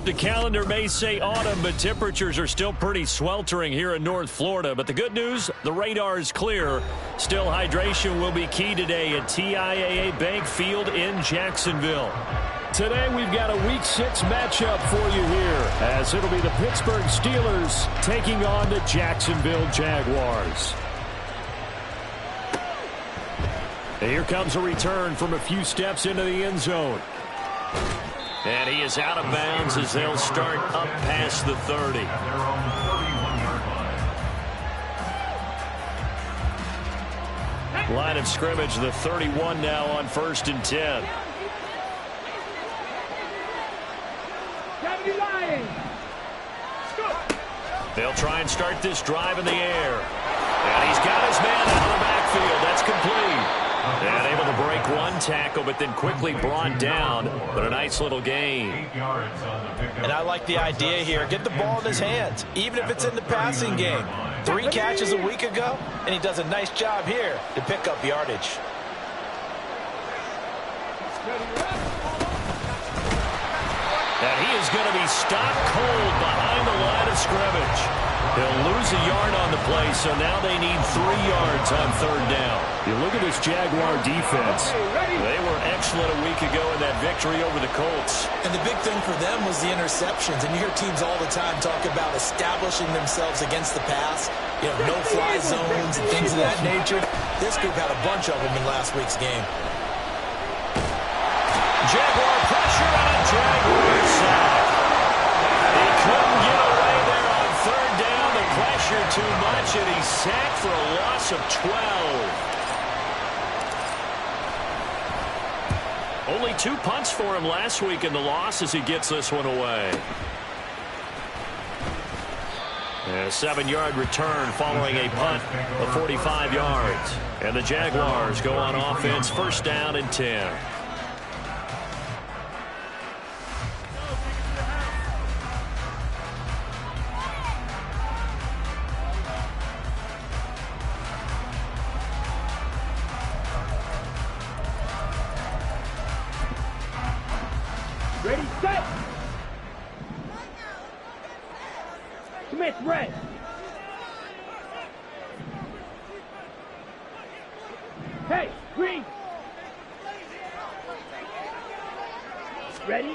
The calendar may say autumn, but temperatures are still pretty sweltering here in North Florida. But the good news, the radar is clear. Still, hydration will be key today at TIAA Bank Field in Jacksonville. Today, we've got a Week 6 matchup for you here, as it'll be the Pittsburgh Steelers taking on the Jacksonville Jaguars. And here comes a return from a few steps into the end zone. And he is out of bounds as they'll start up past the 30. Line of scrimmage, the 31 now on 1st and 10. They'll try and start this drive in the air. And he's got his man out of the backfield. That's complete. And able to break one tackle, but then quickly brought down. But a nice little gain. And I like the idea here. Get the ball in his hands, even if it's in the passing game. 3 catches a week ago, and he does a nice job here to pick up yardage. And he is going to be stopped cold behind the line of scrimmage. He'll lose a yard on the play, so now they need 3 yards on 3rd down. You look at this Jaguar defense. They were excellent a week ago in that victory over the Colts. And the big thing for them was the interceptions. And you hear teams all the time talk about establishing themselves against the pass. You know, no-fly zones and things of that nature. This group had a bunch of them in last week's game. Jaguar pressure on a Jaguar sack. He couldn't get away there on 3rd down. The pressure too much, and he's sacked for a loss of 12. Only 2 punts for him last week in the loss as he gets this one away. A 7-yard return following a punt of 45 yards. And the Jaguars go on offense, 1st down and 10. Ready, set. Smith, red. Hey, green. Ready?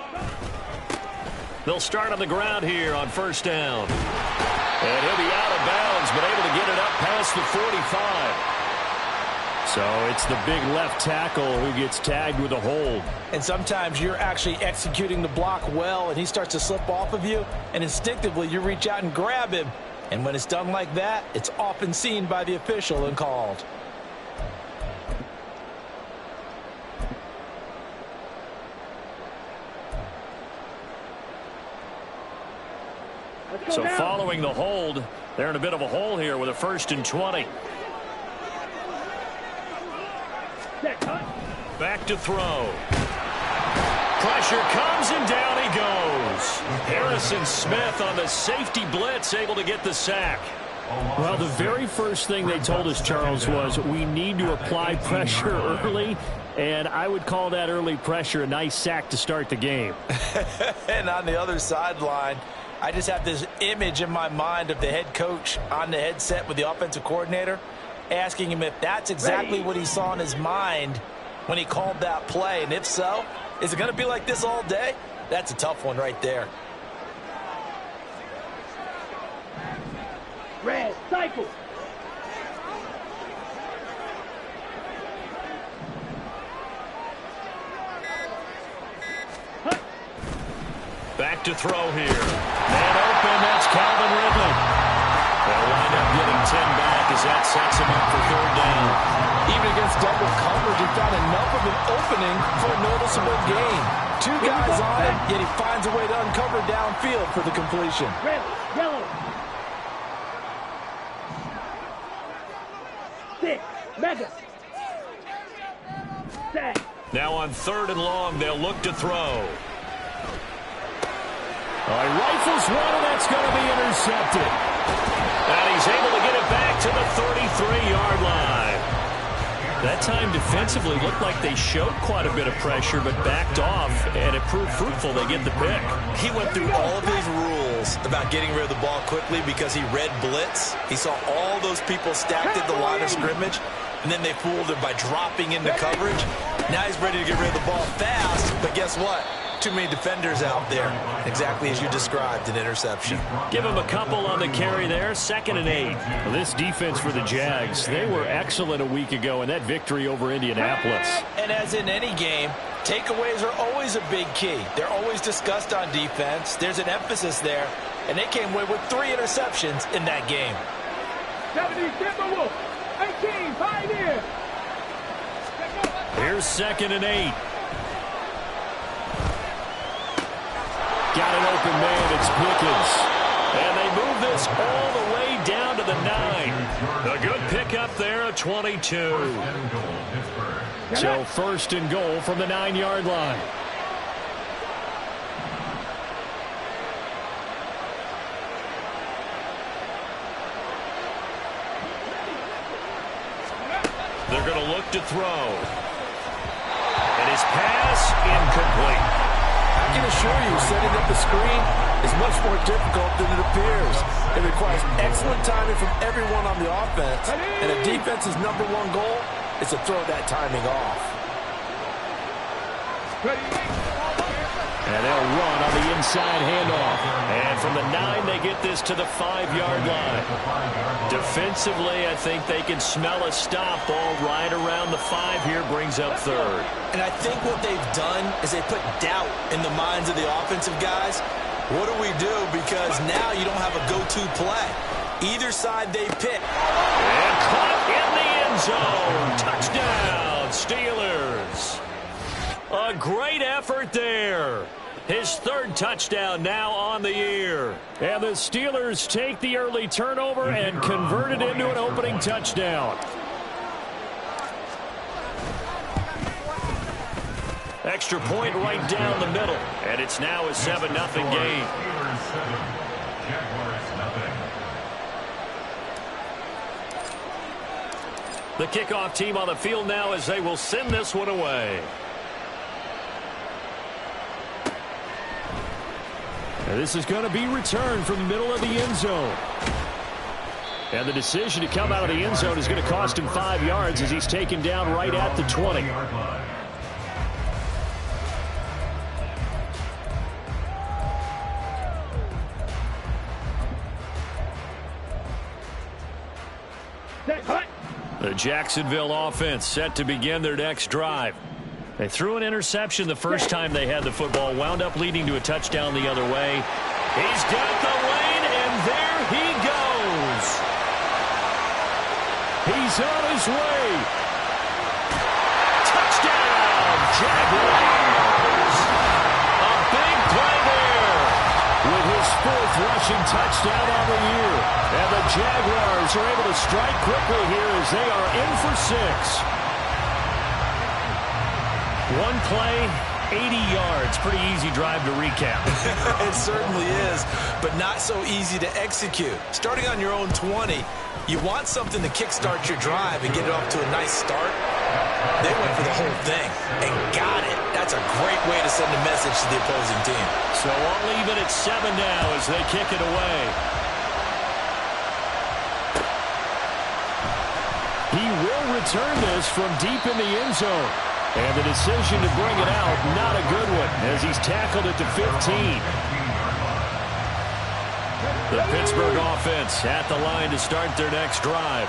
They'll start on the ground here on 1st down. And he'll be out of bounds, but able to get it up past the 45. So it's the big left tackle who gets tagged with a hold. And sometimes you're actually executing the block well, and he starts to slip off of you, and instinctively you reach out and grab him. And when it's done like that, it's often seen by the official and called. So following the hold, they're in a bit of a hole here with a 1st and 20. Back to throw. Pressure comes and down he goes. Harrison Smith on the safety blitz, able to get the sack. Well, the very first thing they told us, Charles, was we need to apply pressure early, and I would call that early pressure a nice sack to start the game. And on the other sideline, I just have this image in my mind of the head coach on the headset with the offensive coordinator, asking him if that's exactly what he saw in his mind when he called that play. And if so, is it going to be like this all day? That's a tough one right there. Red, cycle. Back to throw here. Man open, that's Calvin Ridley. They'll wind up getting 10 back as that sets him up for 3rd down. Even against double coverage, he found enough of an opening for a noticeable gain. 2 guys on him, yet he finds a way to uncover downfield for the completion. Red, yellow. 6, mega. Set. Now on 3rd and long, they'll look to throw. He rifles one, and that's going to be intercepted. And he's able to get it back to the 33-yard line. That time defensively looked like they showed quite a bit of pressure but backed off, and it proved fruitful. They get the pick. He went through all of his rules about getting rid of the ball quickly because he read blitz. He saw all those people stacked at the line of scrimmage, and then they fooled him by dropping into coverage. Now he's ready to get rid of the ball fast, but guess what? Too many defenders out there. Exactly as you described, an interception. Give him a couple on the carry there. 2nd and 8. Well, this defense for the Jags, they were excellent a week ago in that victory over Indianapolis. And as in any game, takeaways are always a big key. They're always discussed on defense. There's an emphasis there, and they came away with 3 interceptions in that game. 70 Timberwolves, 18 Pioneer. Here's 2nd and 8. Got an open man, it's Pickens. And they move this all the way down to the 9. A good pickup there, a 22. So 1st and goal from the 9-yard line. They're going to look to throw. And his pass incomplete. I can assure you, setting up the screen is much more difficult than it appears. It requires excellent timing from everyone on the offense, and a defense's #1 goal is to throw that timing off. And they'll run on the inside handoff. And from the 9, they get this to the 5-yard line. Defensively, I think they can smell a stop. Ball right around the 5 here, brings up 3rd. And I think what they've done is they put doubt in the minds of the offensive guys. What do we do? Because now you don't have a go-to play. Either side they pick. And caught in the end zone. Touchdown, Steelers. A great effort there. His 3rd touchdown now on the year. And the Steelers take the early turnover and convert it into an opening touchdown. Extra point right down the middle. And it's now a 7-0 game. The kickoff team on the field now as they will send this one away. And this is going to be returned from the middle of the end zone. And the decision to come out of the end zone is going to cost him 5 yards as he's taken down right at the 20. The Jacksonville offense set to begin their next drive. They threw an interception the first time they had the football, wound up leading to a touchdown the other way. He's got the lane, and there he goes. He's on his way. Touchdown, Jaguars. A big play there with his 4th rushing touchdown on the year. And the Jaguars are able to strike quickly here as they are in for 6. One play, 80 yards. Pretty easy drive to recap. It certainly is, but not so easy to execute. Starting on your own 20, you want something to kickstart your drive and get it off to a nice start. They went for the whole thing and got it. That's a great way to send a message to the opposing team. So all even at 7 now as they kick it away. He will return this from deep in the end zone. And the decision to bring it out, not a good one, as he's tackled it to 15. The Pittsburgh offense at the line to start their next drive.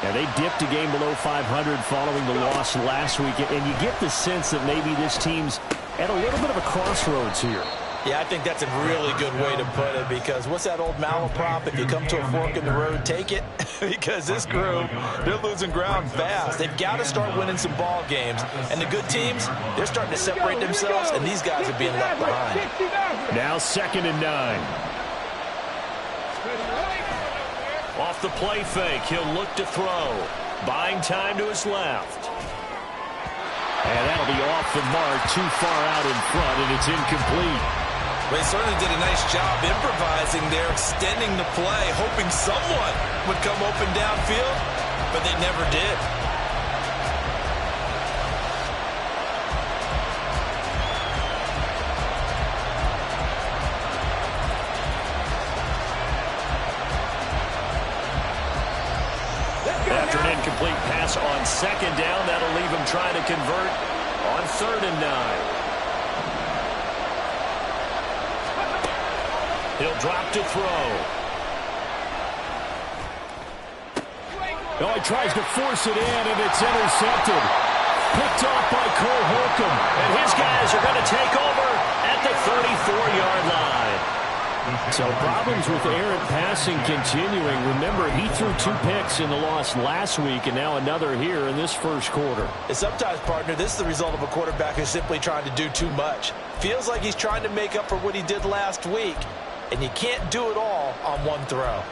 And they dipped a game below 500 following the loss last week. And you get the sense that maybe this team's at a little bit of a crossroads here. Yeah, I think that's a really good way to put it, because what's that old malaprop? If you come to a fork in the road, take it. Because this group, they're losing ground fast. They've got to start winning some ball games. And the good teams, they're starting to separate themselves, and these guys are being left behind. Now 2nd and 9. Off the play fake, he'll look to throw. Buying time to his left. And that'll be off the mark, too far out in front, and it's incomplete. They certainly did a nice job improvising there, extending the play, hoping someone would come open downfield, but they never did. After an incomplete pass on second down, that'll leave him trying to convert on 3rd and 9. He'll drop to throw. Oh, he tries to force it in, and it's intercepted. Picked off by Cole Holcomb. And his guys are going to take over at the 34-yard line. So problems with errant passing continuing. Remember, he threw 2 picks in the loss last week, and now another here in this first quarter. And sometimes, partner, this is the result of a quarterback who's simply trying to do too much. Feels like he's trying to make up for what he did last week, and you can't do it all on one throw.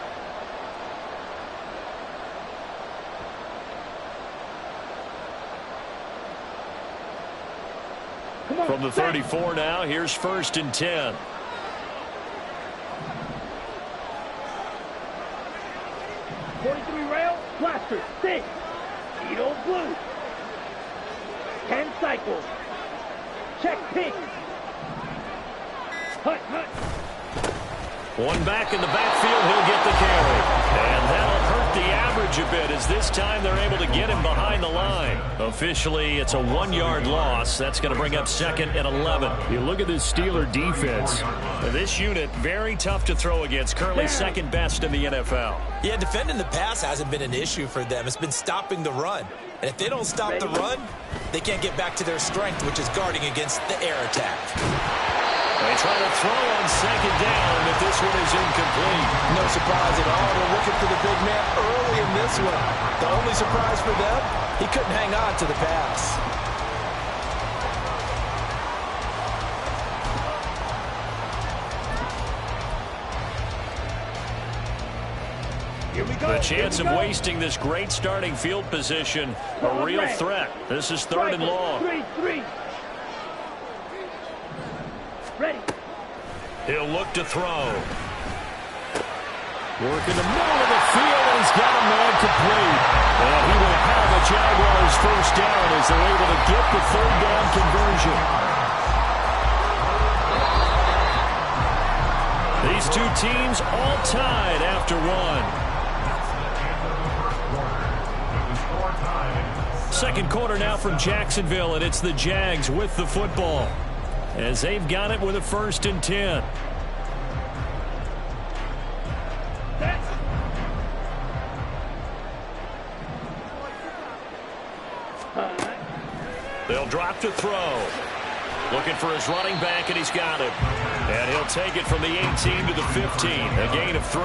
From the 34 now, here's 1st and 10. Rail, plaster, 6. Edo blue. 10 cycles. Check pink. Hut, hut. One back in the backfield, he'll get the carry. And that'll hurt the average a bit as this time they're able to get him behind the line. Officially, it's a 1-yard loss. That's going to bring up 2nd and 11. You look at this Steeler defense. This unit, very tough to throw against. Currently 2nd best in the NFL. Yeah, defending the pass hasn't been an issue for them. It's been stopping the run. And if they don't stop the run, they can't get back to their strength, which is guarding against the air attack. They try to throw on 2nd down, but this one is incomplete. No surprise at all. They're looking for the big man early in this one. The only surprise for them, he couldn't hang on to the pass. Here we go. The chance of wasting this great starting field position, a real threat. This is 3rd and long. 3. Ready. He'll look to throw. Work in the middle of the field, and he's got a man complete. And he will have the Jaguars 1st down as they're able to get the 3rd down conversion. These two teams all tied after 1. Second quarter now from Jacksonville, and it's the Jags with the football as they've got it with a 1st and 10. They'll drop to throw. Looking for his running back, and he's got him. And he'll take it from the 18 to the 15, a gain of 3.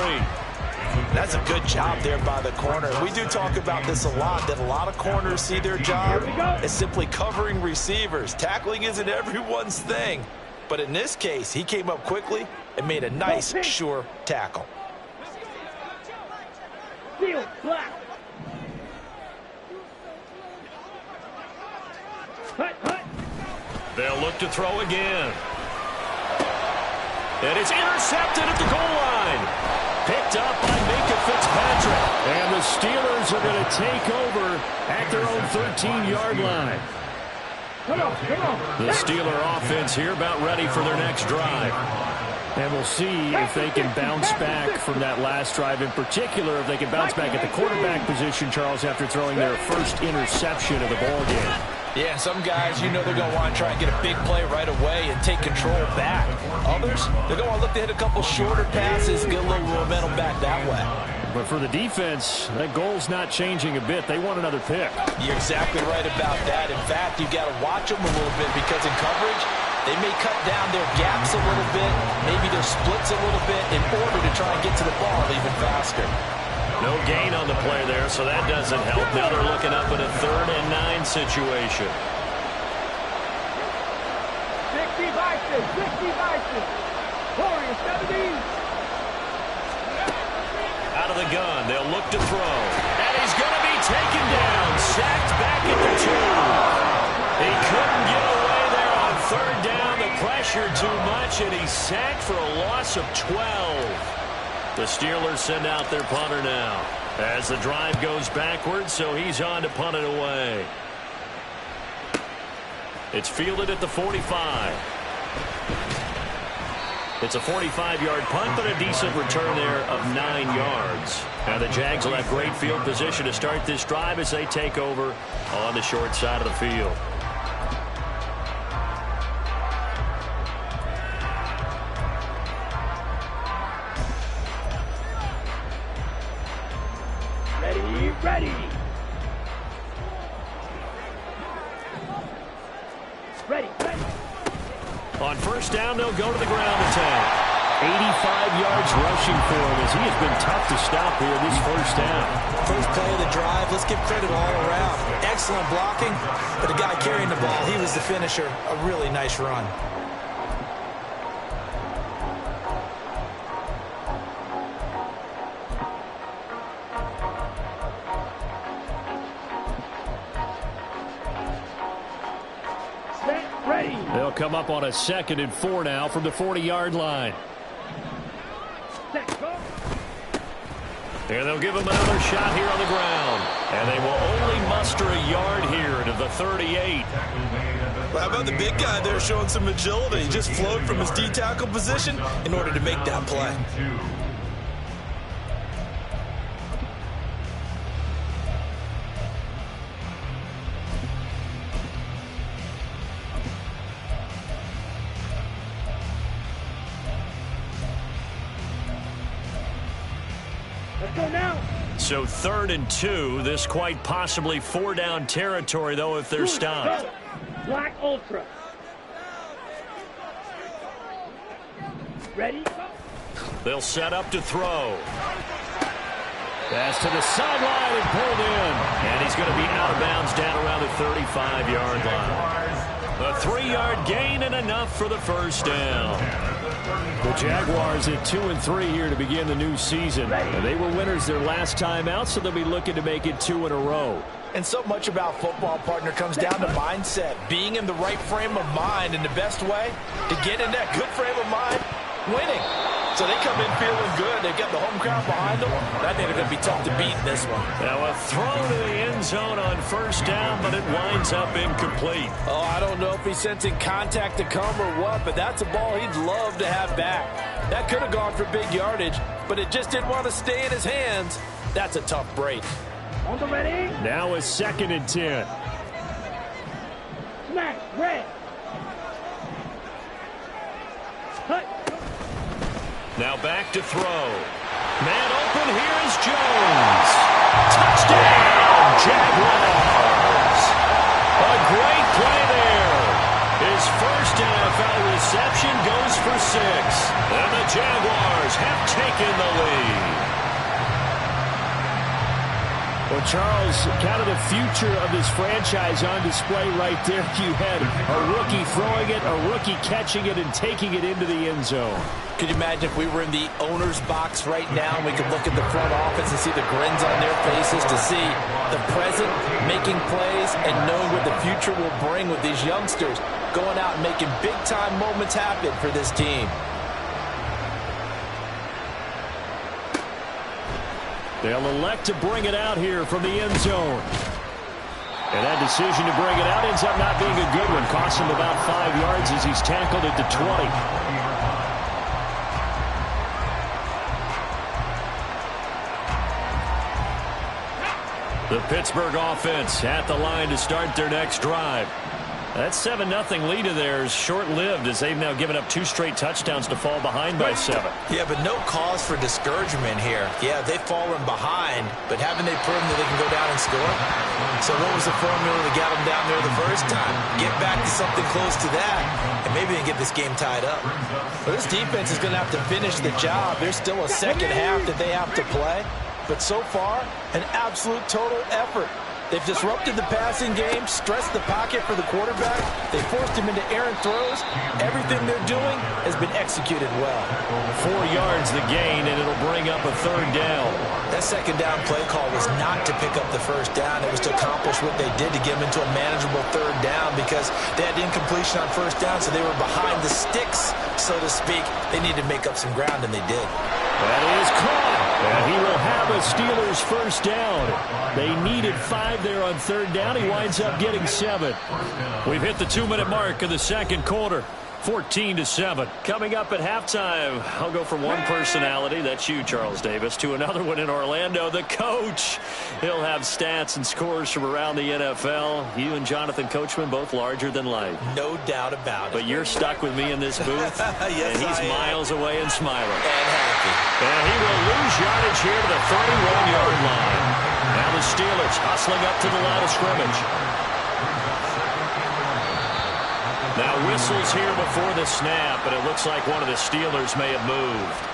That's a good job there by the corner. We do talk about this a lot, that a lot of corners see their job as simply covering receivers. Tackling isn't everyone's thing. But in this case, he came up quickly and made a nice, sure tackle. Steel, black. Hut, hut. They'll look to throw again. And it's intercepted at the goal line. Picked up by Minka Fitzpatrick. And the Steelers are going to take over at their own 13-yard line. Come on, come on. The Steeler offense here about ready for their next drive. And we'll see if they can bounce back from that last drive. In particular, if they can bounce back at the quarterback position, Charles, after throwing their first interception of the ballgame. Yeah, some guys, you know they're going to want to try and get a big play right away and take control back. Others, they're going to look to hit a couple shorter passes and get a little momentum back that way. But for the defense, that goal's not changing a bit. They want another pick. You're exactly right about that. In fact, you've got to watch them a little bit because in coverage, they may cut down their gaps a little bit, maybe their splits a little bit in order to try and get to the ball even faster. No gain on the play there, so that doesn't help. Now they're looking up in a 3rd and 9 situation. 60 Bison, 60 Bison. Warriors, 70. Out of the gun, they'll look to throw. And he's going to be taken down, sacked back at the 2. He couldn't get away there on 3rd down. The pressure too much, and he's sacked for a loss of 12. The Steelers send out their punter now as the drive goes backwards, so he's on to punt it away. It's fielded at the 45. It's a 45-yard punt, but a decent return there of 9 yards. Now the Jags will have great field position to start this drive as they take over on the short side of the field. Ready. On first down, they'll go to the ground attack. 85 yards rushing for him as he has been tough to stop here this first down. First play of the drive, let's give credit all around. Excellent blocking, but the guy carrying the ball, he was the finisher. A really nice run. They'll come up on a 2nd and 4 now from the 40-yard line. And they'll give him another shot here on the ground. And they will only muster a yard here to the 38. Well, how about the big guy there showing some agility? He just flowed from his D-tackle position in order to make that play. So 3rd and 2, this quite possibly 4-down territory, though, if they're stopped. Black Ultra. Ready? They'll set up to throw. Pass to the sideline and pulled in. And he's going to be out of bounds down around the 35-yard line. A 3-yard gain and enough for the first down. The Jaguars at 2-3 here to begin the new season. And they were winners their last time out, so they'll be looking to make it 2 in a row. And so much about football, partner, comes down to mindset. Being in the right frame of mind, and the best way to get in that good frame of mind, winning. So they come in feeling good. They've got the home crowd behind them. I think they're going to be tough to beat in this one. Now a throw to the end zone on first down, but it winds up incomplete. Oh, I don't know if he's sensing contact to come or what, but that's a ball he'd love to have back. That could have gone for big yardage, but it just didn't want to stay in his hands. That's a tough break. On the ready. Now a 2nd and 10. Smash, red. Cut. Now back to throw. Man open, here is Jones. Touchdown, Jaguars. A great play there. His first NFL reception goes for 6. And the Jaguars have taken the lead. Well, Charles, kind of the future of this franchise on display right there. You had a rookie throwing it, a rookie catching it, and taking it into the end zone. Could you imagine if we were in the owner's box right now and we could look at the front office and see the grins on their faces, to see the present making plays and knowing what the future will bring with these youngsters going out and making big-time moments happen for this team. They'll elect to bring it out here from the end zone. And that decision to bring it out ends up not being a good one. Costs him about 5 yards as he's tackled at the 20. The Pittsburgh offense at the line to start their next drive. That 7-0 lead of theirs short-lived as they've now given up 2 straight touchdowns to fall behind by 7. Yeah, but no cause for discouragement here. Yeah, they've fallen behind, but haven't they proven that they can go down and score? So what was the formula that got them down there the first time? Get back to something close to that, and maybe they can get this game tied up. Well, this defense is going to have to finish the job. There's still a second half that they have to play, but so far, an absolute total effort. They've disrupted the passing game, stressed the pocket for the quarterback. They forced him into errant throws. Everything they're doing has been executed well. 4 yards the gain, and it'll bring up a 3rd down. That second down play call was not to pick up the first down. It was to accomplish what they did to get them into a manageable 3rd down because they had incompletion on first down, so they were behind the sticks, so to speak. They needed to make up some ground, and they did. That is caught. And he will have a Steelers first down. They needed 5 there on 3rd down. He winds up getting 7. We've hit the 2-minute mark of the second quarter. 14-7. Coming up at halftime, I'll go from one personality, that's you, Charles Davis, to another one in Orlando, the coach. He'll have stats and scores from around the NFL. You and Jonathan Coachman both larger than life. No doubt about it. But you're stuck with me in this booth, yes, and he's miles away and smiling. And happy. And he will lose yardage here to the 31-yard line. Now the Steelers hustling up to the line of scrimmage. Now whistles here before the snap, and it looks like one of the Steelers may have moved.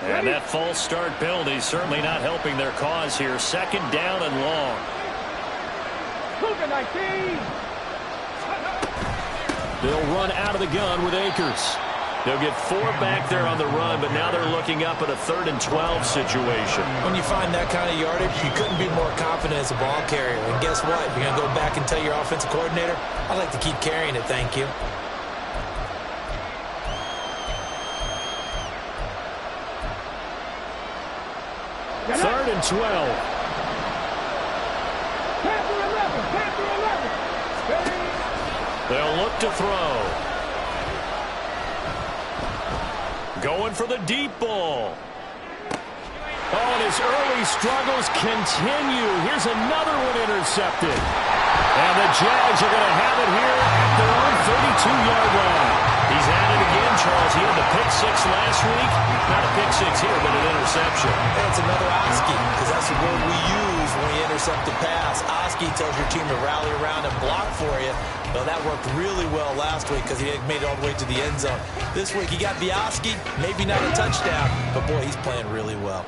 And that false start penalty certainly not helping their cause here. Second down and long. Cougar 19. They'll run out of the gun with Akers. They'll get 4 back there on the run, but now they're looking up at a 3rd and 12 situation. When you find that kind of yardage, you couldn't be more confident as a ball carrier. And guess what? You're going to go back and tell your offensive coordinator, I'd like to keep carrying it, thank you. Third and 12. Panther 11. Panther 11. They'll look to throw. Going for the deep ball. Oh, and his early struggles continue. Here's another one intercepted. And the Jags are going to have it here at their own 32-yard line. He's at it again, Charles. He had the pick 6 last week. Not a pick 6 here, but an interception. And it's another Oski, because that's the word we use when we intercept a pass. Oski tells your team to rally around and block for you. Well, that worked really well last week because he made it all the way to the end zone. This week he got the Oski, maybe not a touchdown, but boy, he's playing really well.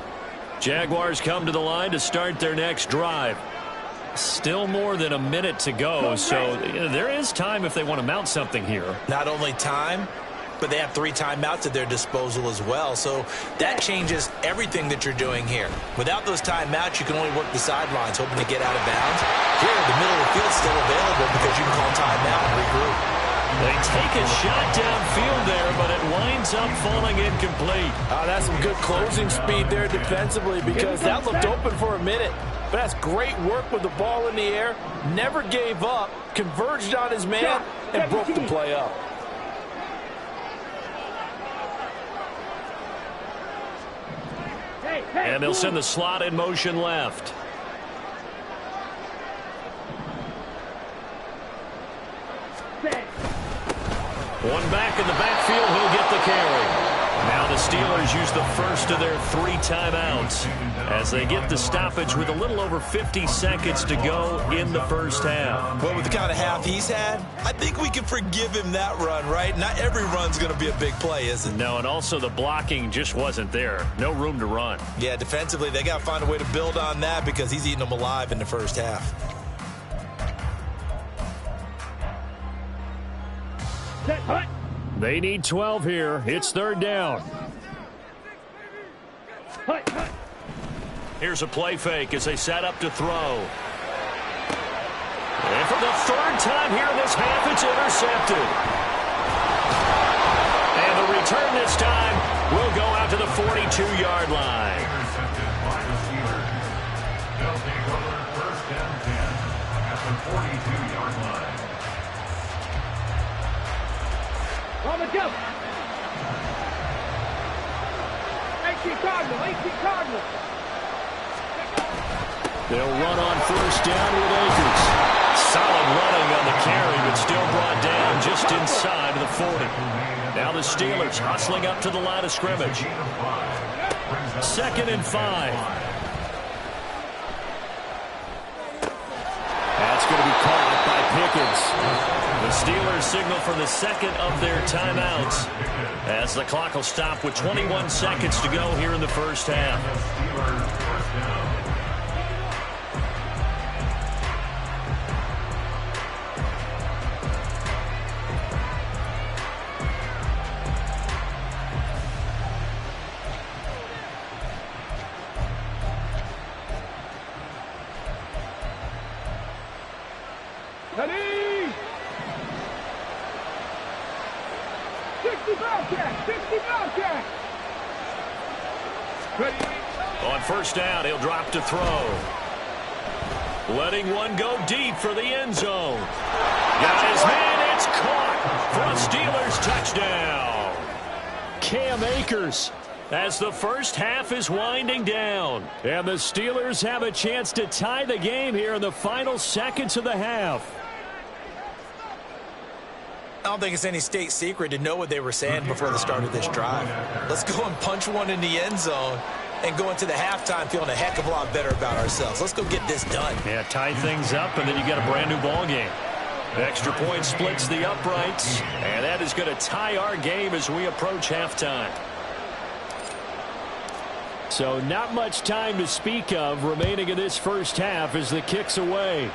Jaguars come to the line to start their next drive. Still more than a minute to go, so there is time if they want to mount something here. Not only time, but they have 3 timeouts at their disposal as well, so that changes everything that you're doing here. Without those timeouts, you can only work the sidelines, hoping to get out of bounds. Here, the middle of the field's still available because you can call timeout and regroup. They take a shot downfield there, but it winds up falling incomplete. That's some good closing speed there defensively because that looked open for a minute. But that's great work with the ball in the air. Never gave up, converged on his man, and broke the play up. And they'll send the slot in motion left. One back in the backfield, he'll get the carry. Now the Steelers use the first of their 3 timeouts as they get the stoppage with a little over 50 seconds to go in the first half. Well, with the kind of half he's had, I think we can forgive him that run, right? Not every run's going to be a big play, is it? No, and also the blocking just wasn't there. No room to run. Yeah, defensively, they got to find a way to build on that because he's eating them alive in the first half. They need 12 here. It's 3rd down. Here's a play fake as they set up to throw. And for the 3rd time here in this half, it's intercepted. And the return this time will go out to the 42-yard line. Intercepted wide receiver. They'll take over 1st and 10 at the 42-yard line. On the jump. 18 Cardinal. 18 Cardinal. They'll run on 1st down with Akers. Solid running on the carry, but still brought down just inside of the 40. Now the Steelers hustling up to the line of scrimmage. 2nd and 5. That's going to be caught by Pickens. The Steelers signal for the 2nd of their timeouts as the clock will stop with 21 seconds to go here in the first half. Bobcats, 50 Bobcats. On first down, he'll drop to throw. Letting one go deep for the end zone. Got his man, it's caught for a Steelers touchdown. Cam Akers as the first half is winding down. And the Steelers have a chance to tie the game here in the final seconds of the half. I don't think it's any state secret to know what they were saying before the start of this drive. Let's go and punch one in the end zone and go into the halftime feeling a heck of a lot better about ourselves. Let's go get this done. Yeah, tie things up, and then you got a brand new ball game. Extra point splits the uprights, and that is going to tie our game as we approach halftime. So not much time to speak of remaining in this first half as the kick's away.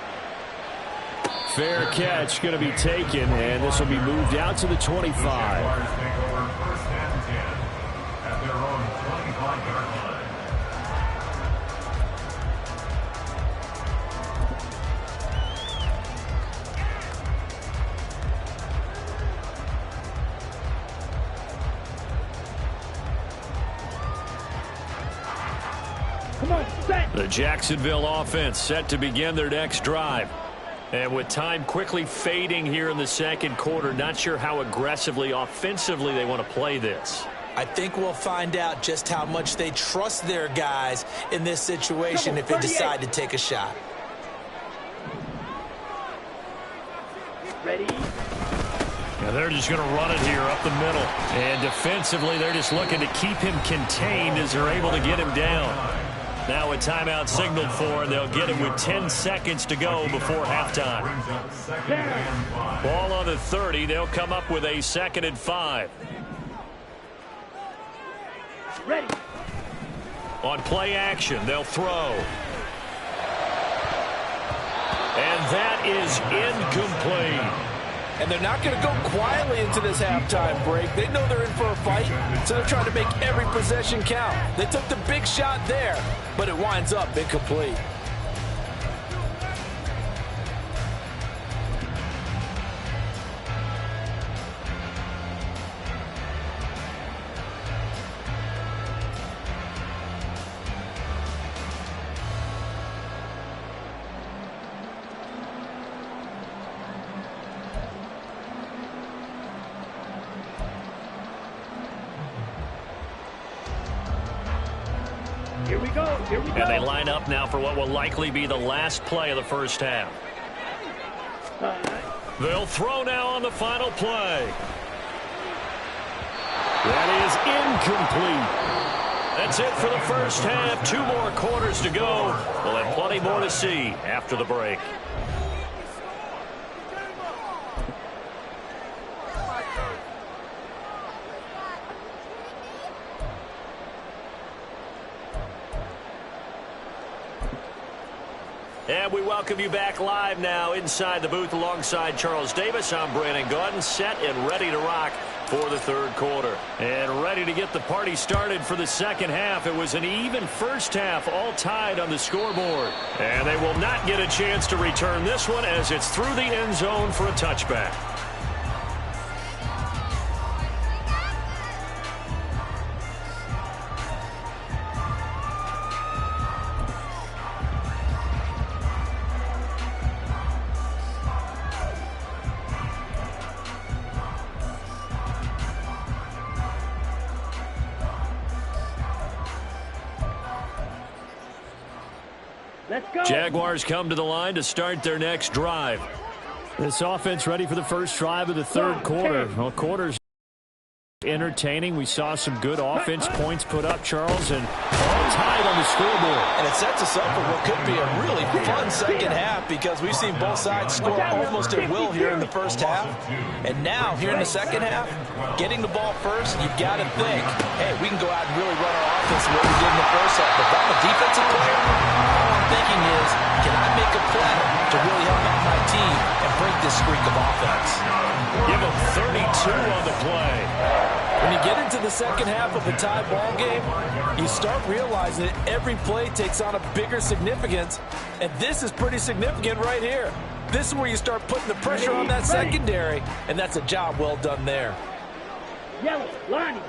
Fair catch going to be taken, and this will be moved out to the 25. The Jacksonville offense set to begin their next drive. And with time quickly fading here in the second quarter, not sure how aggressively, offensively they want to play this. I think we'll find out just how much they trust their guys in this situation if they decide to take a shot. Ready? Yeah, they're just going to run it here up the middle. And defensively, they're just looking to keep him contained as they're able to get him down. Now a timeout signaled for, and they'll get him with 10 seconds to go before halftime. Ball on the 30. They'll come up with a 2nd and 5. Ready. On play action, they'll throw. And that is incomplete. And they're not going to go quietly into this halftime break. They know they're in for a fight, so they're trying to make every possession count. They took the big shot there, but it winds up incomplete. Here we go. Here we go. And they line up now for what will likely be the last play of the first half. They'll throw now on the final play. That is incomplete. That's it for the first half. 2 more quarters to go. We'll have plenty more to see after the break. And we welcome you back live now inside the booth alongside Charles Davis. I'm Brandon Gaudin, set and ready to rock for the third quarter. And ready to get the party started for the second half. It was an even first half, all tied on the scoreboard. And they will not get a chance to return this one as it's through the end zone for a touchback. Let's go. Jaguars come to the line to start their next drive. This offense ready for the first drive of the third quarter. Well, quarters entertaining. We saw some good offense points put up, Charles, and all tied on the scoreboard. And it sets us up for what could be a really fun second half because we've seen both sides score almost at will here in the first half. And now, here in the second half, getting the ball first, you've got to think, hey, we can go out and really run our offense the way we did in the first half. But if I'm a defensive player, all I'm thinking is, can I make a play to really help out my team and break this streak of offense? Give them 32 on the play. When you get into the second half of a tie ball game, you start realizing that every play takes on a bigger significance, and this is pretty significant right here. This is where you start putting the pressure on that secondary, and that's a job well done there. Yellow, Lonnie.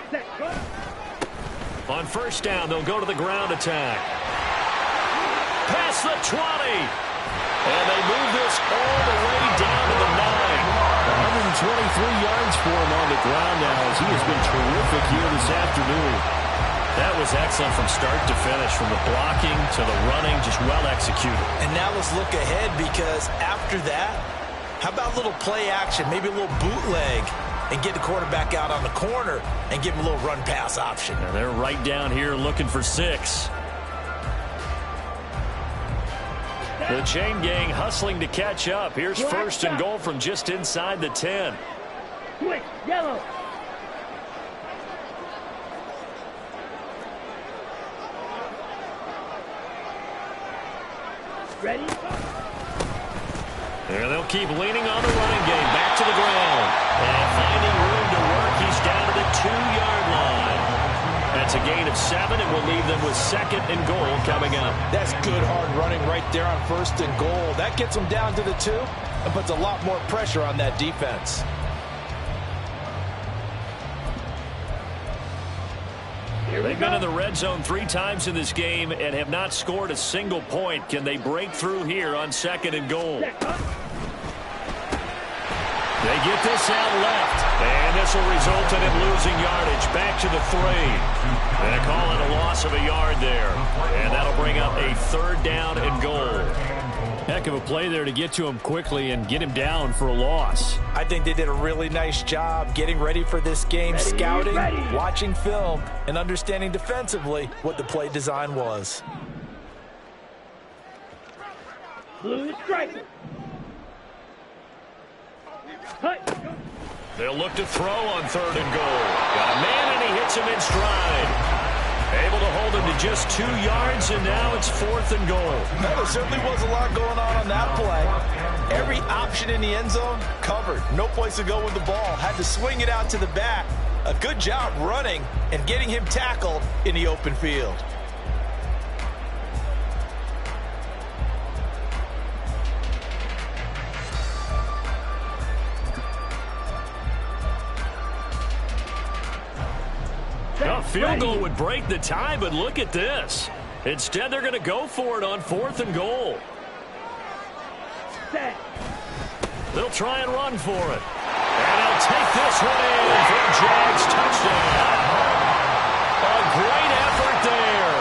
Set, go. On first down, they'll go to the ground attack. Past the 20. And they move this all the way down to the 9. 123 yards for him on the ground now as he has been terrific here this afternoon. That was excellent from start to finish, from the blocking to the running, just well executed. And now let's look ahead, because after that, how about a little play action, maybe a little bootleg, and get the quarterback out on the corner and give him a little run-pass option. Now they're right down here looking for 6. The chain gang hustling to catch up. Here's first and goal from just inside the 10. Switch, yellow. Ready? And they'll keep leaning on the running game. Back to the ground. And finding room to work, he's down to the 2-yard line. That's a gain of 7, and will leave them with second and goal coming up. That's good hard running right there on first and goal. That gets them down to the 2 and puts a lot more pressure on that defense. They've been in the red zone 3 times in this game and have not scored a single point. Can they break through here on second and goal? They get this out left, and this will result in him losing yardage. Back to the 3. And call it a loss of a yard there. And that'll bring up a 3rd down and goal. Heck of a play there to get to him quickly and get him down for a loss. I think they did a really nice job getting ready for this game, scouting, watching film, and understanding defensively what the play design was. Blue striker. They'll look to throw on 3rd and goal. Got a man, and he hits him in stride. Able to hold him to just 2 yards, and now it's 4th and goal. Well, there certainly was a lot going on that play. Every option in the end zone covered. No place to go with the ball. Had to swing it out to the back. A good job running and getting him tackled in the open field. A field goal would break the tie, but look at this. Instead, they're going to go for it on 4th and goal. They'll try and run for it. And they'll take this one in for a Jags touchdown. A great effort there.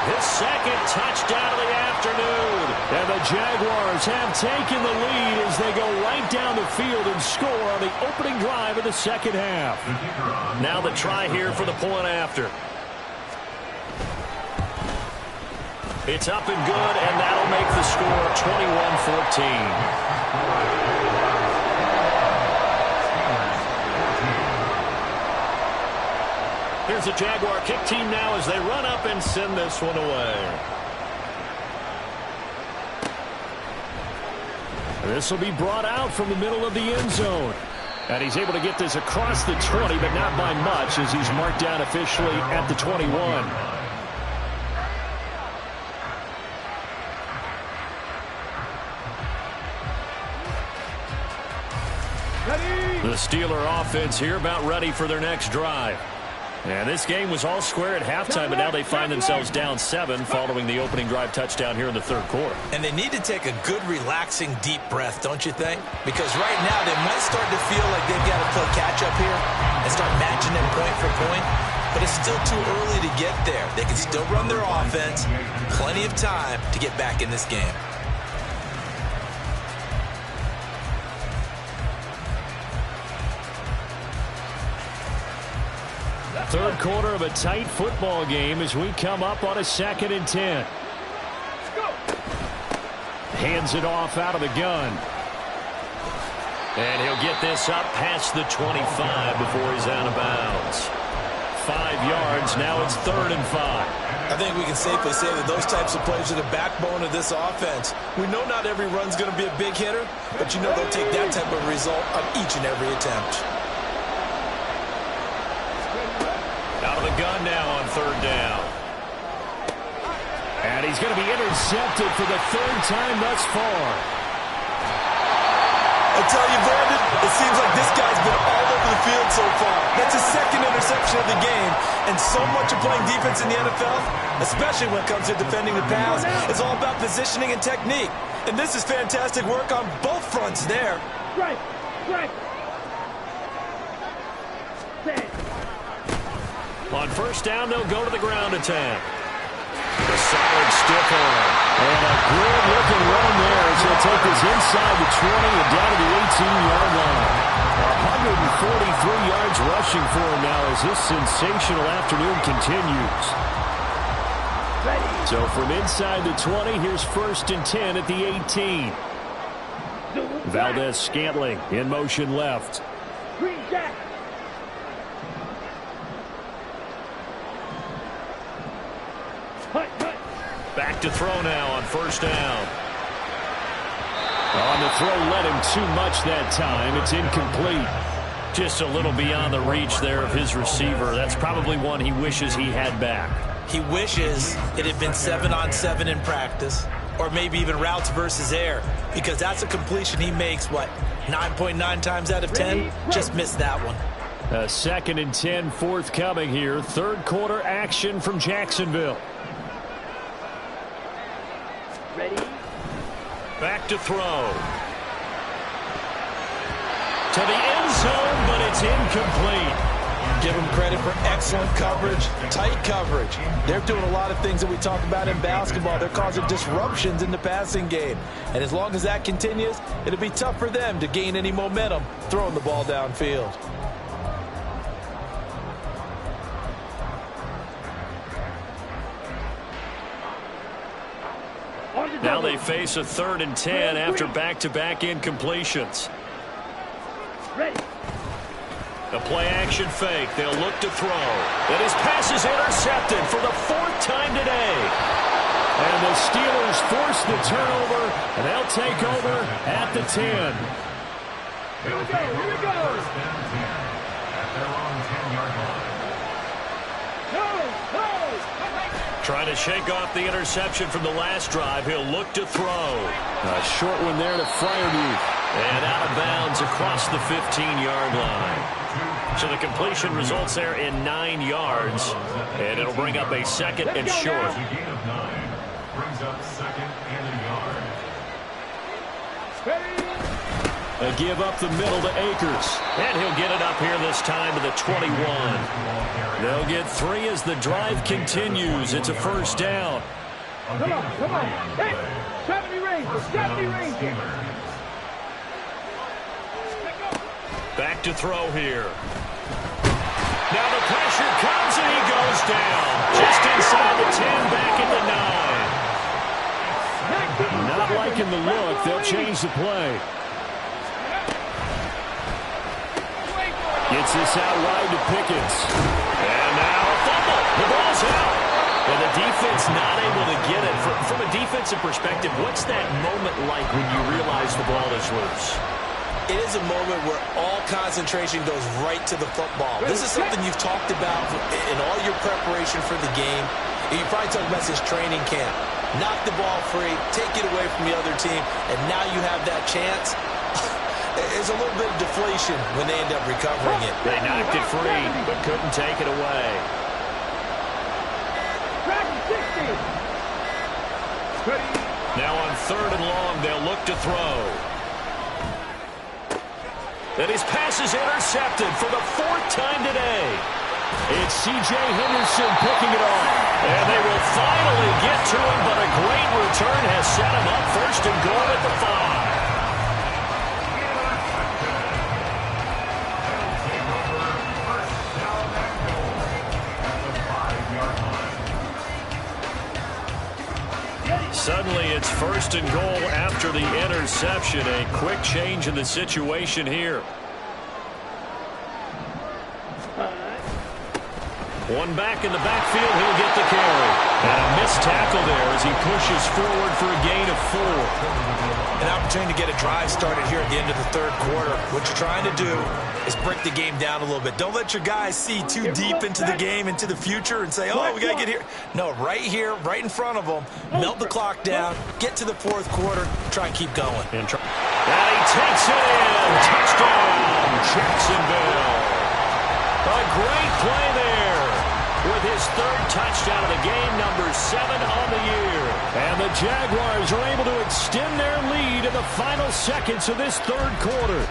His 2nd touchdown of the afternoon. And the Jaguars have taken the lead as they go right down the field and score on the opening drive of the 2nd half. Now the try here for the point after. It's up and good, and that'll make the score 21-14. Here's the Jaguar kick team now as they run up and send this one away. This will be brought out from the middle of the end zone. And he's able to get this across the 20, but not by much, as he's marked down officially at the 21. The Steeler offense here about ready for their next drive. And this game was all square at halftime, but now they find themselves down 7 following the opening drive touchdown here in the 3rd quarter. And they need to take a good, relaxing, deep breath, don't you think? Because right now they might start to feel like they've got to play catch-up here and start matching them point for point. But it's still too early to get there. They can still run their offense. Plenty of time to get back in this game. 3rd quarter of a tight football game as we come up on a 2nd and 10. Hands it off out of the gun. And he'll get this up past the 25 before he's out of bounds. 5 yards, now it's 3rd and 5. I think we can safely say that those types of plays are the backbone of this offense. We know not every run's going to be a big hitter, but you know they'll take that type of result on each and every attempt. Out of the gun now on 3rd down. And he's going to be intercepted for the 3rd time thus far. I tell you, Brandon, it seems like this guy's been all over the field so far. That's his second interception of the game. And so much of playing defense in the NFL, especially when it comes to defending the pass, is all about positioning and technique. And this is fantastic work on both fronts there. Strike! Strike! On first down, they'll go to the ground attack. A solid stiff arm. And a good-looking run there as he'll take this inside the 20 and down to the 18-yard line. 143 yards rushing for him now as this sensational afternoon continues. So from inside the 20, here's 1st and 10 at the 18. Valdez-Scantling in motion left. Green Jack! Back to throw now on first down. On the throw, led him too much that time. It's incomplete. Just a little beyond the reach there of his receiver. That's probably one he wishes he had back. He wishes it had been 7-on-7 in practice, or maybe even routes versus air, because that's a completion he makes, what, 9.9 times out of 10? Just missed that one. 2nd and 10 forthcoming here. Third quarter action from Jacksonville. Ready? Back to throw. To the end zone, but it's incomplete. Give them credit for excellent coverage, tight coverage. They're doing a lot of things that we talk about in basketball. They're causing disruptions in the passing game. And as long as that continues, it'll be tough for them to gain any momentum throwing the ball downfield. Now they face a 3rd and 10 after back-to-back incompletions. Ready? A play-action fake. They'll look to throw. And his pass is intercepted for the 4th time today. And the Steelers force the turnover, and they'll take over at the 10. Here we go, here we go. First and 10 at their own 10-yard line. Trying to shake off the interception from the last drive. He'll look to throw. A short one there to Freiermuth. And out of bounds across the 15-yard line. So the completion results there in 9 yards. And it'll bring up a 2nd and short. A gain of 9 brings up 2nd and a yard. A give up the middle to Akers. And he'll get it up here this time to the 21. They'll get 3 as the drive continues. It's a first down. Come on, come on. Hey, 70 Rangers, 70 Rangers. Back to throw here. Now the pressure comes and he goes down. Just inside the 10, back at the 9. Not liking the look. They'll change the play. Gets this out wide to Pickens. And now a fumble. The ball's out. And the defense not able to get it. From a defensive perspective, what's that moment like when you realize the ball is loose? It is a moment where all concentration goes right to the football. This is something you've talked about in all your preparation for the game. You probably talked about since training camp. Knock the ball free, take it away from the other team, and now you have that chance. There's a little bit of deflation when they end up recovering it. They knocked it free, but couldn't take it away. Now on 3rd and long, they'll look to throw. And his pass is intercepted for the 4th time today. It's C.J. Henderson picking it off. And they will finally get to him, but a great return has set him up 1st and goal at the 5. Suddenly it's 1st and goal after the interception. A quick change in the situation here. One back in the backfield, he'll get the carry. And a missed tackle there as he pushes forward for a gain of 4. An opportunity to get a drive started here at the end of the third quarter. What you're trying to do is break the game down a little bit. Don't let your guys see too deep into the game, into the future, and say, oh, we got to get here. No, right here, right in front of them, melt the clock down, get to the fourth quarter, try and keep going. And he takes it in. Touchdown, Jacksonville. A great play there with his third touchdown of the game, number 7 on the year. And the Jaguars are able to extend their lead in the final seconds of this third quarter.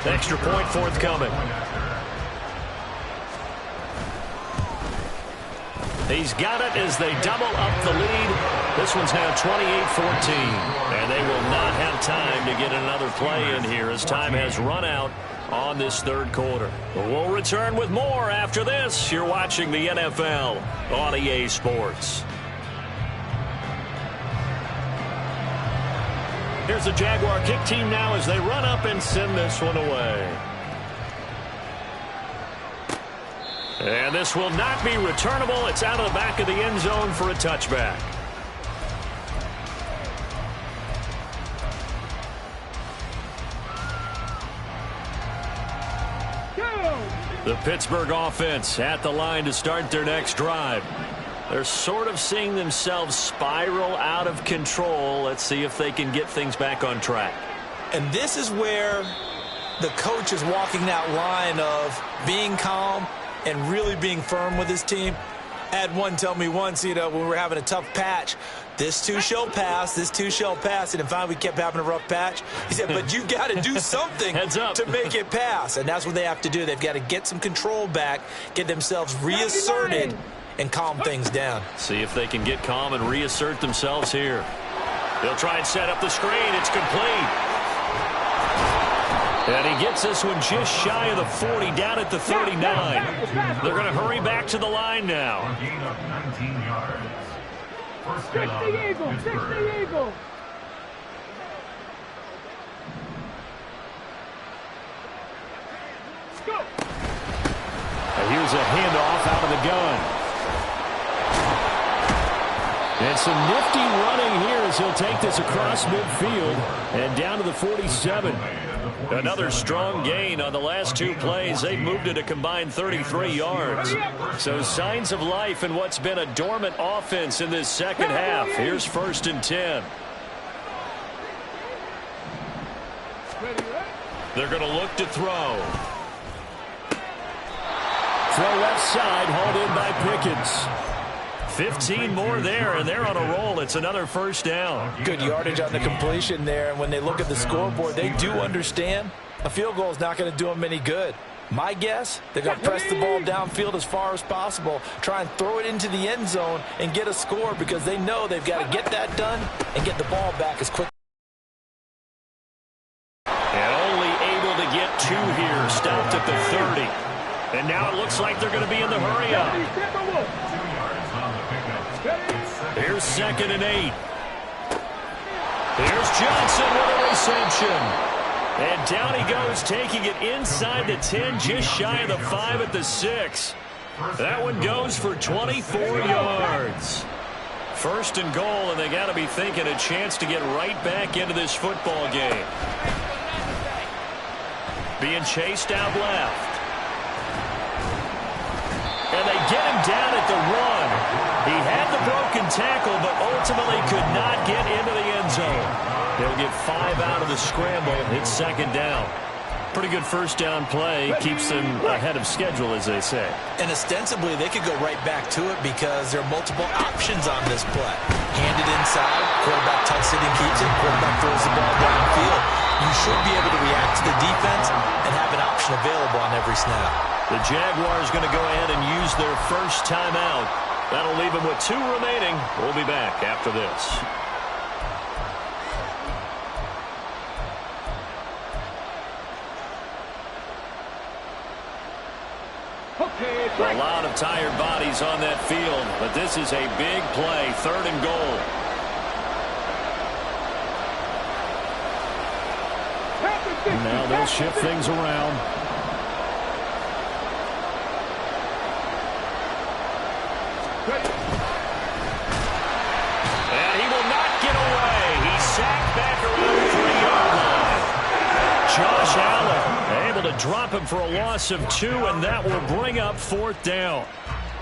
Extra point forthcoming. He's got it as they double up the lead. This one's now 28-14. And they will not have time to get another play in here as time has run out on this third quarter. We'll return with more after this. You're watching the NFL on EA Sports. Here's the Jaguar kick team now as they run up and send this one away. And this will not be returnable. It's out of the back of the end zone for a touchback. The Pittsburgh offense at the line to start their next drive. They're sort of seeing themselves spiral out of control. Let's see if they can get things back on track. And this is where the coach is walking that line of being calm and really being firm with his team. I had one tell me once, when we were having a tough patch, this too shall pass, this too shall pass. And finally we kept having a rough patch. He said, but you got to do something to make it pass. And that's what they have to do. They've got to get some control back, get themselves reasserted, and calm things down. See if they can get calm and reassert themselves here. They'll try and set up the screen. It's complete. And he gets this one just shy of the 40, down at the 39. They're going to hurry back to the line now. A gain of 19 yards. First 60 down, Eagles, Pittsburgh. 60 Eagles. Go. Here's a handoff out of the gun. And some nifty running here as he'll take this across midfield and down to the 47. Another strong gain on the last two plays. They've moved it a combined 33 yards. So signs of life in what's been a dormant offense in this second half. Here's 1st and 10. They're going to look to throw. Throw left side, hauled in by Pickens. 15 more there, and they're on a roll. It's another first down. Good yardage on the completion there, and when they look at the scoreboard, they do understand a field goal is not going to do them any good. My guess, they're going to press the ball downfield as far as possible, try and throw it into the end zone and get a score because they know they've got to get that done and get the ball back as quick. And only able to get 2 here, stopped at the 30. And now it looks like they're going to be in the hurry-up. Here's 2nd and 8. Here's Johnson with a reception. And down he goes, taking it inside the 10, just shy of the 5 at the 6. That one goes for 24 yards. 1st and goal, and they got to be thinking a chance to get right back into this football game. Being chased out left. And they get him down at the 1. He had the broken tackle, but ultimately could not get into the end zone. They'll get 5 out of the scramble. It's 2nd down. Pretty good first down play. Keeps them ahead of schedule, as they say. And ostensibly, they could go right back to it because there are multiple options on this play. Handed inside, quarterback tucks it and keeps it, quarterback throws the ball downfield. You should be able to react to the defense and have an option available on every snap. The Jaguars going to go ahead and use their first timeout. That'll leave them with 2 remaining. We'll be back after this. A lot of tired bodies on that field, but this is a big play. 3rd and goal. Now they'll shift things around. And he will not get away. He's sacked back around the 3-yard line. Josh Allen able to drop him for a loss of 2, and that will bring up 4th down.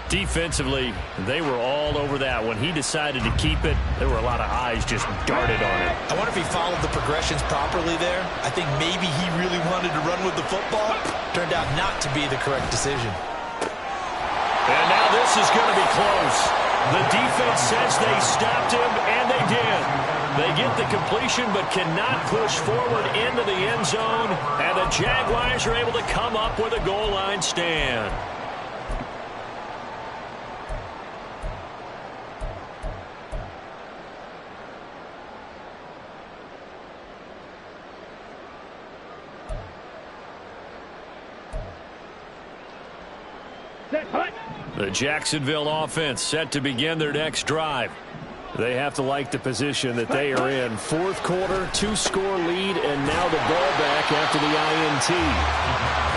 Defensively, they were all over that. When he decided to keep it, there were a lot of eyes just darted on him. I wonder if he followed the progressions properly there. I think maybe he really wanted to run with the football. Turned out not to be the correct decision. And now this is going to be close. The defense says they stopped him, and they did. They get the completion but cannot push forward into the end zone, and the Jaguars are able to come up with a goal line stand. The Jacksonville offense set to begin their next drive. They have to like the position that they are in. 4th quarter, 2-score lead, and now the ball back after the INT.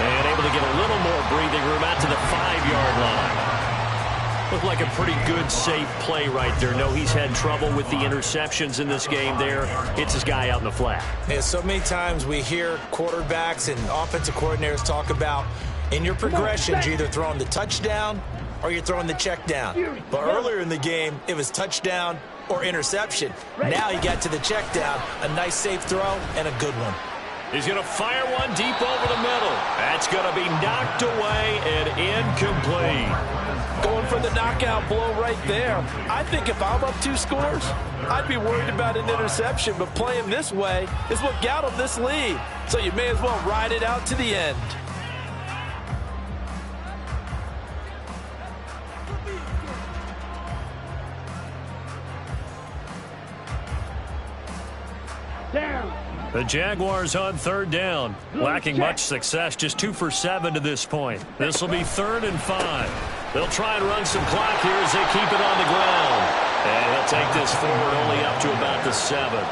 And able to get a little more breathing room out to the 5-yard line. Looked like a pretty good, safe play right there. No, he's had trouble with the interceptions in this game there. Hits his guy out in the flat. Yeah, so many times we hear quarterbacks and offensive coordinators talk about in your progressions, you're either throwing the touchdown or you're throwing the check down. But earlier in the game, it was touchdown or interception. Now he got to the check down, a nice safe throw and a good one. He's going to fire one deep over the middle. That's going to be knocked away and incomplete. Going for the knockout blow right there. I think if I'm up 2 scores, I'd be worried about an interception, but playing this way is what got him this lead. So you may as well ride it out to the end. The Jaguars on 3rd down. Lacking much success, just 2 for 7 to this point. This will be 3rd and 5. They'll try and run some clock here as they keep it on the ground. And he'll take this forward only up to about the 7.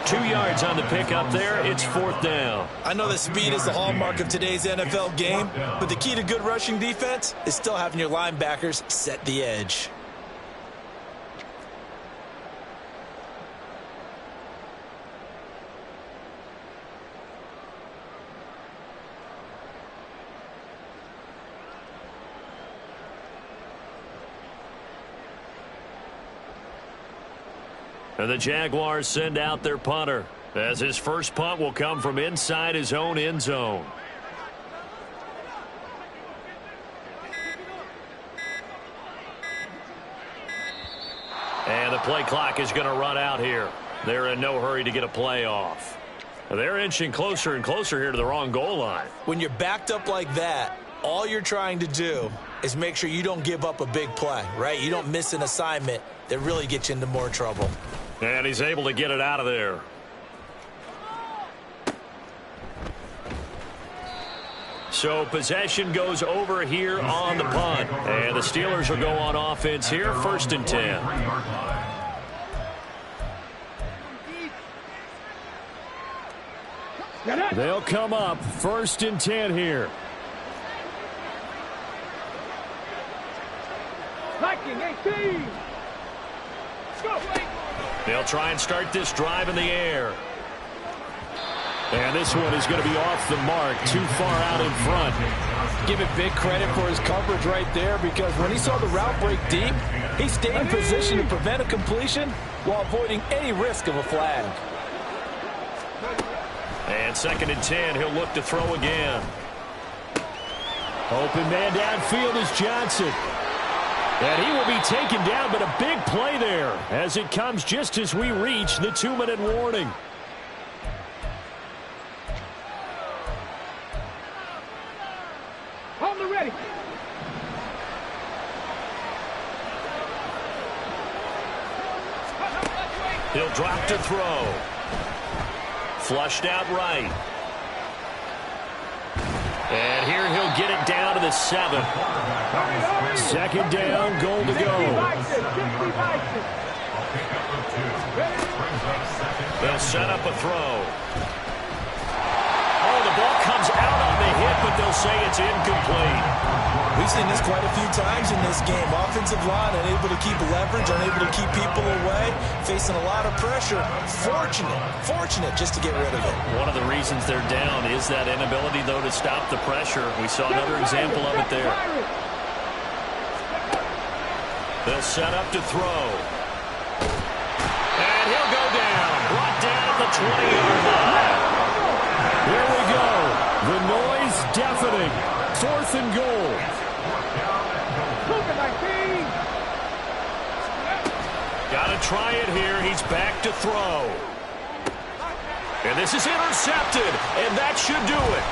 2 yards on the pickup there. It's 4th down. I know that speed is the hallmark of today's NFL game, but the key to good rushing defense is still having your linebackers set the edge. And the Jaguars send out their punter, as his first punt will come from inside his own end zone. And the play clock is going to run out here. They're in no hurry to get a play off. They're inching closer and closer here to the wrong goal line. When you're backed up like that, all you're trying to do is make sure you don't give up a big play, right? You don't miss an assignment that really gets you into more trouble. And he's able to get it out of there. So possession goes over here on the punt. And the Steelers will go on offense here, 1st and 10. They'll come up 1st and 10 here. They'll try and start this drive in the air. And this one is going to be off the mark, too far out in front. Give it big credit for his coverage right there, because when he saw the route break deep, he stayed in position to prevent a completion while avoiding any risk of a flag. And 2nd and 10, he'll look to throw again. Open man downfield is Johnson. And he will be taken down, but a big play there as it comes just as we reach the 2-minute warning. On the ready. He'll drop to throw. Flushed out right. And here he'll get it down to the 7. 2nd down, goal to go. They'll set up a throw. Oh, the ball comes out on the hit, but they'll say it's incomplete. We've seen this quite a few times in this game. Offensive line unable to keep leverage, unable to keep people away, facing a lot of pressure. Fortunate just to get rid of it. One of the reasons they're down is that inability, though, to stop the pressure. We saw another example of it there. They'll set up to throw. And he'll go down. Brought down at the 20-yard line. Here we go. The noise deafening. 4th and goal. Got to try it here. He's back to throw. And this is intercepted, and that should do it.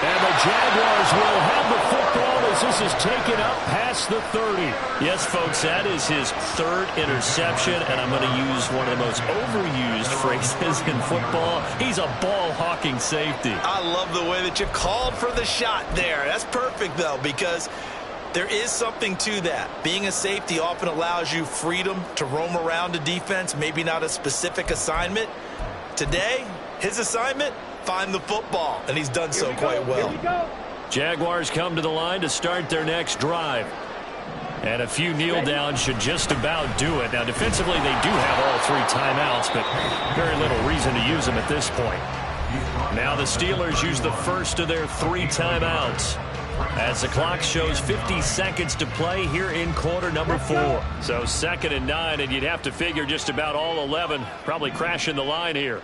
And the Jaguars will have the football as this is taken up past the 30. Yes, folks, that is his 3rd interception, and I'm going to use one of the most overused phrases in football. He's a ball-hawking safety. I love the way that you called for the shot there. That's perfect, though, because there is something to that. Being a safety often allows you freedom to roam around a defense, maybe not a specific assignment. Today, his assignment, find the football, and he's done so quite well. Jaguars come to the line to start their next drive. And a few kneel downs should just about do it. Now, defensively, they do have all 3 timeouts, but very little reason to use them at this point. Now the Steelers use the first of their 3 timeouts as the clock shows 50 seconds to play here in quarter number 4. So 2nd and 9, and you'd have to figure just about all 11 probably crashing the line here.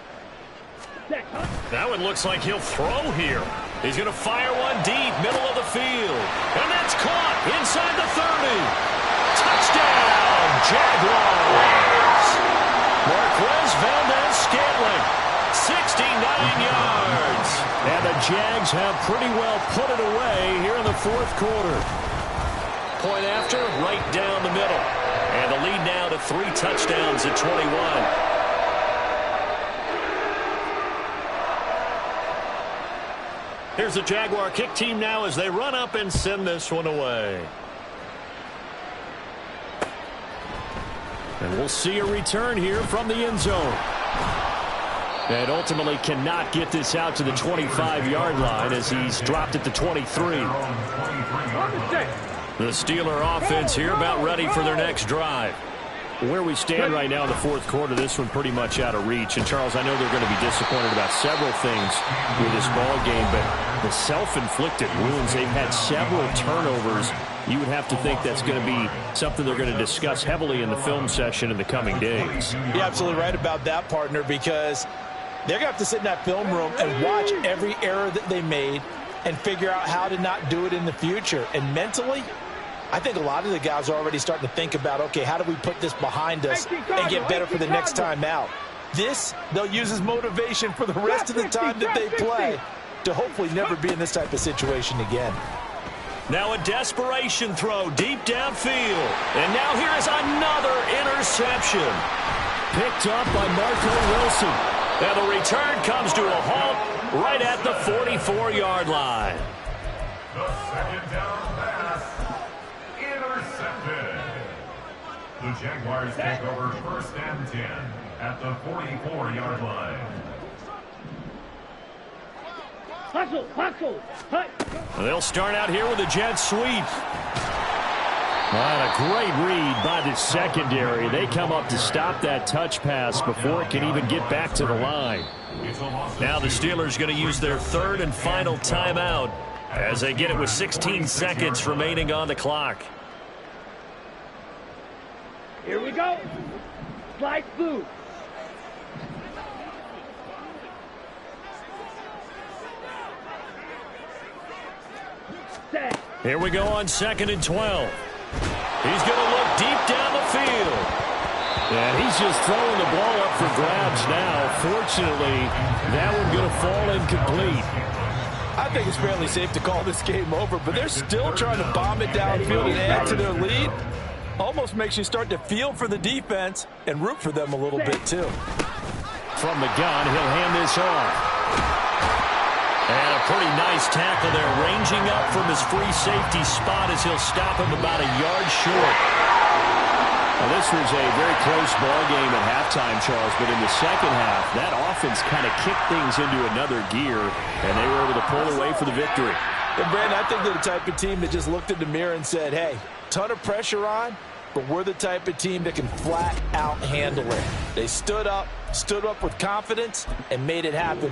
Now it looks like he'll throw here. He's going to fire one deep, middle of the field. And that's caught inside the 30. Touchdown, Jaguars. Marquez Valdez-Scantling, 69 yards. And the Jags have pretty well put it away here in the 4th quarter. Point after, right down the middle. And the lead now to 3 touchdowns at 21. Here's the Jaguar kick team now as they run up and send this one away. And we'll see a return here from the end zone. And ultimately cannot get this out to the 25-yard line as he's dropped at the 23. The Steeler offense here about ready for their next drive. Where we stand right now in the 4th quarter, this one pretty much out of reach. And, Charles, I know they're going to be disappointed about several things with this ball game, but the self-inflicted wounds, they've had several turnovers. You would have to think that's going to be something they're going to discuss heavily in the film session in the coming days. You're absolutely right about that, partner, because they're going to have to sit in that film room and watch every error that they made and figure out how to not do it in the future. And mentally, I think a lot of the guys are already starting to think about, okay, how do we put this behind us and get better for the next time out? This, they'll use as motivation for the rest of the time that they play to hopefully never be in this type of situation again. Now a desperation throw deep downfield. And now here is another interception. Picked up by Marco Wilson. And the return comes to a halt right at the 44-yard line. The 2nd down pass. Intercepted. The Jaguars take over 1st and 10 at the 44-yard line. Hustle. They'll start out here with a jet sweep. And a great read by the secondary. They come up to stop that touch pass before it can even get back to the line. Now the Steelers going to use their 3rd and final timeout as they get it with 16 seconds remaining on the clock. Here we go. Slide through. Here we go on 2nd and 12. He's going to look deep down the field. And he's just throwing the ball up for grabs now. Fortunately, that one going to fall incomplete. I think it's fairly safe to call this game over, but they're still trying to bomb it downfield and add to their lead. Almost makes you start to feel for the defense and root for them a little bit, too. From the gun, he'll hand this off. And a pretty nice tackle there, ranging up from his free safety spot as he'll stop him about a yard short. Well, this was a very close ball game at halftime, Charles, but in the second half, that offense kind of kicked things into another gear, and they were able to pull away for the victory. And, Brandon, I think they're the type of team that just looked in the mirror and said, hey, ton of pressure on, but we're the type of team that can flat out handle it. They stood up with confidence, and made it happen.